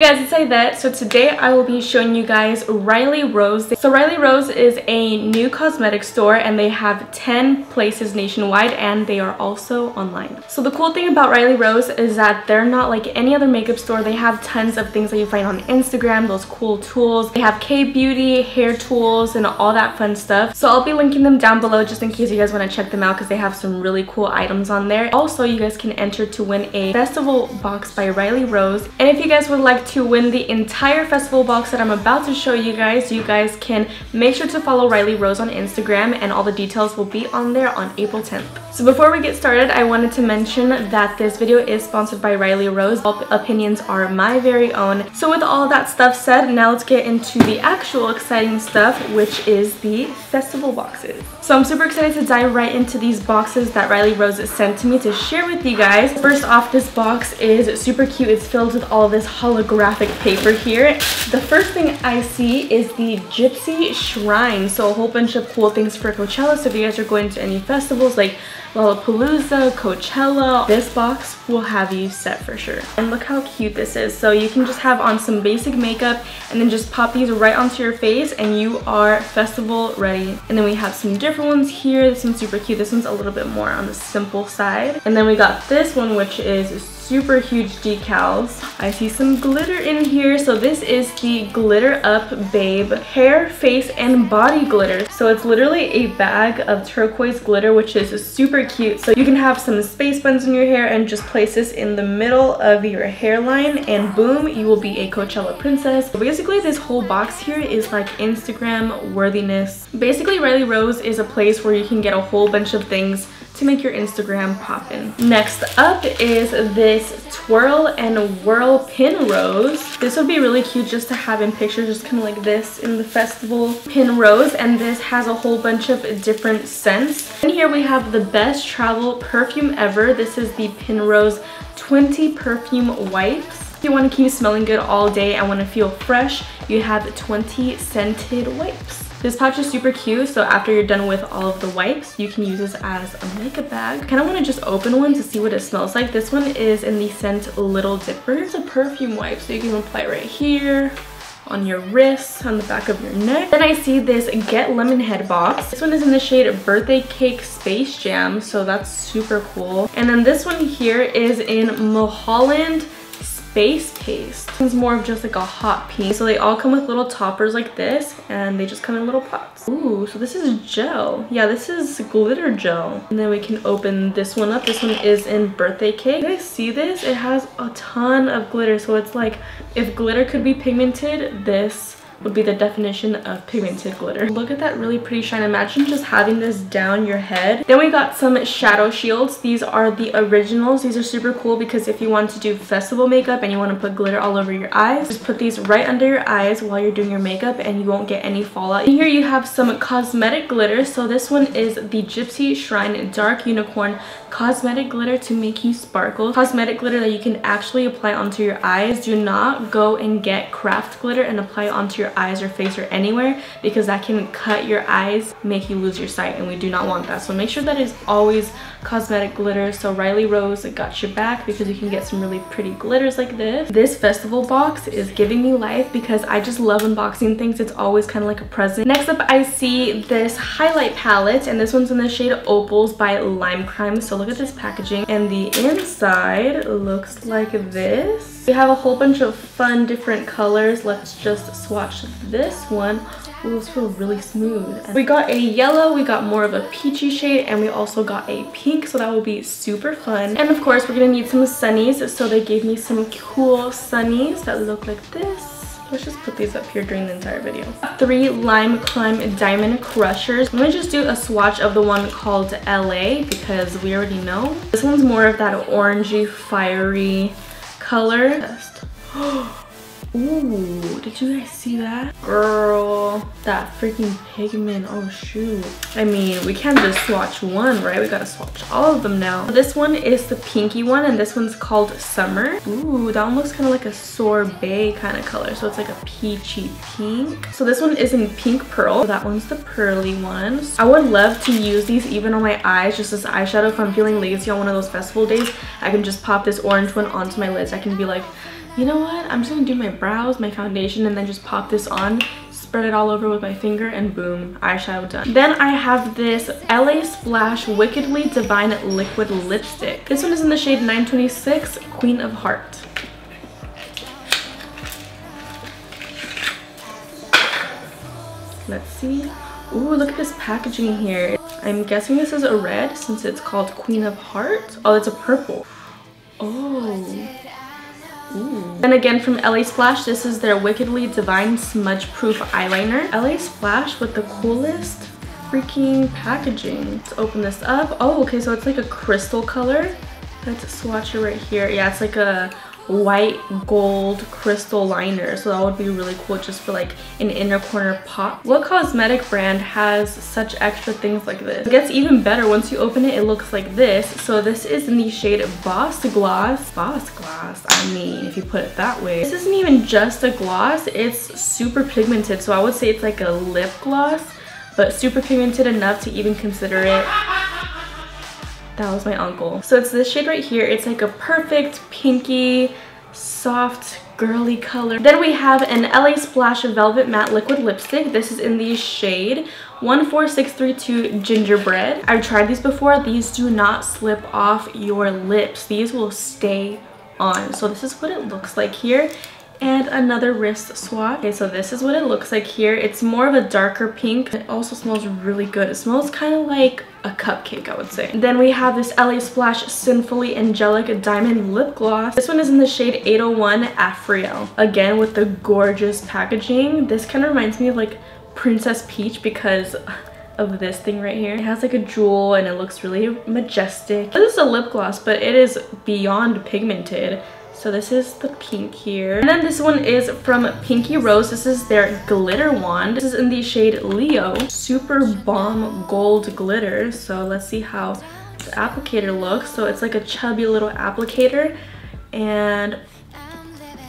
Hey guys, it's Aidette. So today I will be showing you guys Riley Rose. So Riley Rose is a new cosmetic store and they have 10 places nationwide and they are also online. So the cool thing about Riley Rose is that they're not like any other makeup store. They have tons of things that you find on Instagram, those cool tools. They have K-beauty, hair tools, and all that fun stuff. So I'll be linking them down below just in case you guys want to check them out because they have some really cool items on there. Also, you guys can enter to win a festival box by Riley Rose. And if you guys would like to win the entire festival box that I'm about to show you guys can make sure to follow Riley Rose on Instagram and all the details will be on there on April 10th. So before we get started, I wanted to mention that this video is sponsored by Riley Rose. All opinions are my very own. So with all that stuff said, now let's get into the actual exciting stuff, which is the festival boxes. So I'm super excited to dive right into these boxes that Riley Rose sent to me to share with you guys. First off, this box is super cute. It's filled with all this holographic paper here. The first thing I see is the Gypsy Shrine. So a whole bunch of cool things for Coachella. So if you guys are going to any festivals like Lollapalooza, Coachella, this box will have you set for sure. And look how cute this is. So you can just have on some basic makeup and then just pop these right onto your face and you are festival ready. And then we have some different ones here. This one's super cute. This one's a little bit more on the simple side. And then we got this one, which is super huge decals. I see some glitter in here. So this is the Glitter Up Babe hair, face, and body glitter. So it's literally a bag of turquoise glitter, which is super cute. So you can have some space buns in your hair and just place this in the middle of your hairline and boom, you will be a Coachella princess. So basically this whole box here is like Instagram worthiness. Basically Riley Rose is a place where you can get a whole bunch of things to make your Instagram poppin'. Next up is this Twirl and Whirl Pin Rose. This would be really cute just to have in pictures, just kind of like this in the festival pin rose. And this has a whole bunch of different scents. And here we have the best travel perfume ever. This is the Pin Rose 20 perfume wipes. If you want to keep smelling good all day and want to feel fresh, you have 20 scented wipes. This pouch is super cute, so after you're done with all of the wipes, you can use this as a makeup bag. I kind of want to just open one to see what it smells like. This one is in the scent Little Dipper. It's a perfume wipe, so you can apply it right here, on your wrists, on the back of your neck. Then I see this Get Lemonhead box. This one is in the shade Birthday Cake Space Jam, so that's super cool. And then this one here is in Mulholland Space Paste. It's more of just like a hot pink. So they all come with little toppers like this and they just come in little pots. Ooh, so this is gel. Yeah, this is glitter gel. And then we can open this one up. This one is in Birthday Cake. You guys see this? It has a ton of glitter. So it's like if glitter could be pigmented, this would be the definition of pigmented glitter. Look at that really pretty shine. Imagine just having this down your head. Then we got some shadow shields. These are the originals. These are super cool because if you want to do festival makeup and you want to put glitter all over your eyes, just put these right under your eyes while you're doing your makeup and you won't get any fallout. And here you have some cosmetic glitter. So this one is the Gypsy Shrine Dark Unicorn cosmetic glitter to make you sparkle. Cosmetic glitter that you can actually apply onto your eyes. Do not go and get craft glitter and apply it onto your eyes or face or anywhere because that can cut your eyes, make you lose your sight, and we do not want that. So make sure that is always cosmetic glitter. So Riley Rose got your back because you can get some really pretty glitters like this. This festival box is giving me life because I just love unboxing things. It's always kind of like a present. Next up I see this highlight palette and this one's in the shade Opals by Lime Crime. So look at this packaging and the inside looks like this. We have a whole bunch of fun different colors. Let's just swatch this one. Ooh, those feel really smooth. And we got a yellow, we got more of a peachy shade, and we also got a pink, so that will be super fun. And of course, we're gonna need some sunnies, so they gave me some cool sunnies that look like this. Let's just put these up here during the entire video. 3 Lime Crime Diamond Crushers. I'm gonna just do a swatch of the one called LA because we already know. This one's more of that orangey, fiery color. Ooh, did you guys see that? Girl, that freaking pigment, oh shoot. I mean, we can't just swatch one, right? We gotta swatch all of them now. This one is the pinky one and this one's called Summer. Ooh, that one looks kind of like a sorbet kind of color. So it's like a peachy pink. So this one is in Pink Pearl. That one's the pearly one. I would love to use these even on my eyes, just as eyeshadow. If I'm feeling lazy on one of those festival days, I can just pop this orange one onto my lids. I can be like, You know what? I'm just gonna do my brows, my foundation, and then just pop this on, spread it all over with my finger, and boom, eyeshadow done. Then I have this LA Splash Wickedly Divine Liquid Lipstick. This one is in the shade 926, Queen of Heart. Let's see. Ooh, look at this packaging here. I'm guessing this is a red since it's called Queen of Heart. Oh, it's a purple. Oh. Ooh. Then again from LA Splash, this is their Wickedly Divine Smudge Proof Eyeliner. LA Splash with the coolest freaking packaging. Let's open this up. Oh, okay, so it's like a crystal color. Let's swatch it right here. Yeah, it's like a white gold crystal liner, so that would be really cool just for like an inner corner pop. What cosmetic brand has such extra things like this? It gets even better once you open it. It looks like this. So this is in the shade Boss Gloss. Boss Gloss, I mean, if you put it that way. This isn't even just a gloss, it's super pigmented, so I would say it's like a lip gloss, but super pigmented enough to even consider it. That was my uncle. So it's this shade right here. It's like a perfect pinky, soft, girly color. Then we have an LA Splash Velvet Matte Liquid Lipstick. This is in the shade 14632 Gingerbread. I've tried these before. These do not slip off your lips. These will stay on. So this is what it looks like here. And another wrist swatch. Okay, so this is what it looks like here. It's more of a darker pink. It also smells really good. It smells kind of like a cupcake, I would say. Then we have this LA Splash Sinfully Angelic Diamond Lip Gloss. This one is in the shade 801 Afriel. Again, with the gorgeous packaging. This kind of reminds me of like Princess Peach because of this thing right here. It has like a jewel and it looks really majestic. This is a lip gloss, but it is beyond pigmented. So this is the pink here. And then this one is from Pinky Rose. This is their glitter wand. This is in the shade Leo. Super bomb gold glitter. So let's see how the applicator looks. So it's like a chubby little applicator. And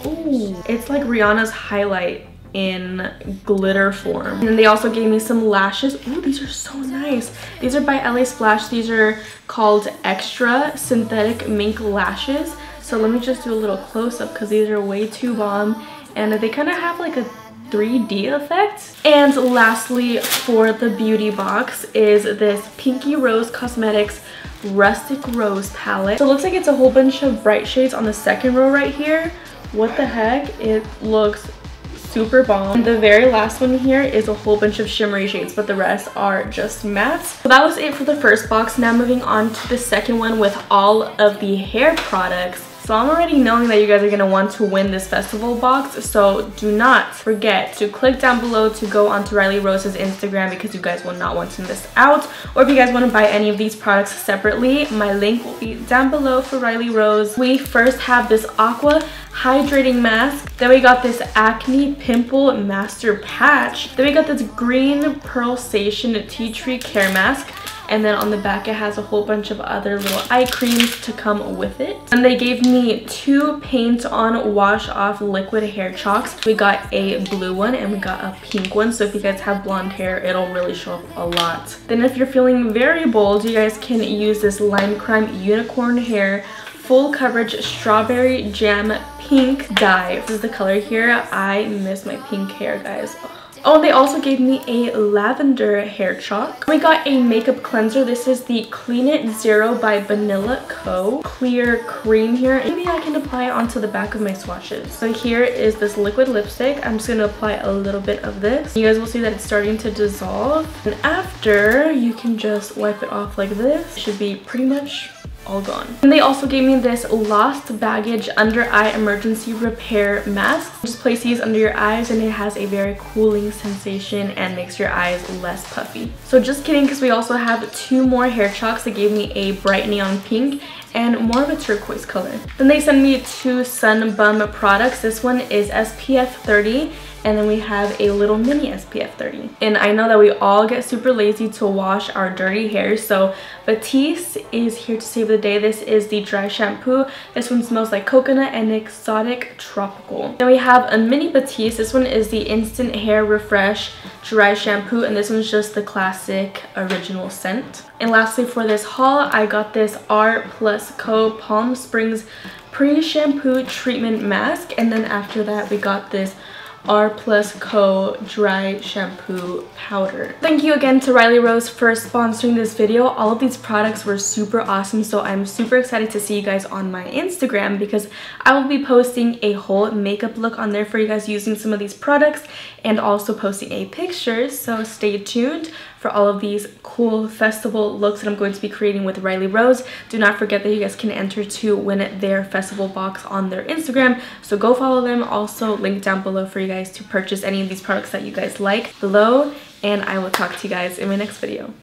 ooh, it's like Rihanna's highlight in glitter form. And then they also gave me some lashes. Ooh, these are so nice. These are by LA Splash. These are called Extra Synthetic Mink Lashes. So let me just do a little close-up because these are way too bomb and they kind of have like a 3D effect. And lastly, for the beauty box is this Pinky Rose Cosmetics Rustic Rose palette. So it looks like it's a whole bunch of bright shades on the second row right here. What the heck? It looks super bomb. And the very last one here is a whole bunch of shimmery shades, but the rest are just mattes. So that was it for the first box. Now moving on to the second one with all of the hair products. So I'm already knowing that you guys are going to want to win this festival box, so do not forget to click down below to go onto Riley Rose's Instagram because you guys will not want to miss out. Or if you guys want to buy any of these products separately, my link will be down below for Riley Rose. We first have this Aqua Hydrating Mask. Then we got this Acne Pimple Master Patch. Then we got this Green Pearlsation Tea Tree Care Mask. And then on the back it has a whole bunch of other little eye creams to come with it. And they gave me 2 paint on wash off liquid hair chalks. We got a blue one and we got a pink one, so if you guys have blonde hair it'll really show up a lot. Then if you're feeling very bold, you guys can use this Lime Crime Unicorn Hair Full Coverage Strawberry Jam Pink Dye. This is the color here. I miss my pink hair, guys. Oh, and they also gave me a lavender hair chalk. We got a makeup cleanser. This is the Clean It Zero by Vanilla Co. Clear cream here. Maybe I can apply it onto the back of my swatches. So here is this liquid lipstick. I'm just going to apply a little bit of this. You guys will see that it's starting to dissolve. And after, you can just wipe it off like this. It should be pretty much all gone. And they also gave me this Lost Baggage Under Eye Emergency Repair Mask. Just place these under your eyes and it has a very cooling sensation and makes your eyes less puffy. So just kidding, because we also have 2 more hair chalks. They gave me a bright neon pink and more of a turquoise color. Then they sent me 2 Sun Bum products. This one is SPF 30 and then we have a little mini SPF 30. And I know that we all get super lazy to wash our dirty hair, so Batiste is here to save the day. This is the dry shampoo. This one smells like coconut and exotic tropical. Then we have a mini Batiste. This one is the Instant Hair Refresh dry shampoo, and this one's just the classic original scent. And lastly, for this haul, I got this R+ Co Palm Springs pre-shampoo treatment mask, and then after that we got this R Plus Co dry shampoo powder. Thank you again to Riley Rose for sponsoring this video. All of these products were super awesome, so I'm super excited to see you guys on my Instagram because I will be posting a whole makeup look on there for you guys using some of these products and also posting a picture, so stay tuned for all of these cool festival looks that I'm going to be creating with Riley Rose. Do not forget that you guys can enter to win their festival box on their Instagram, so go follow them. Also link down below for you guys to purchase any of these products that you guys like below, and I will talk to you guys in my next video.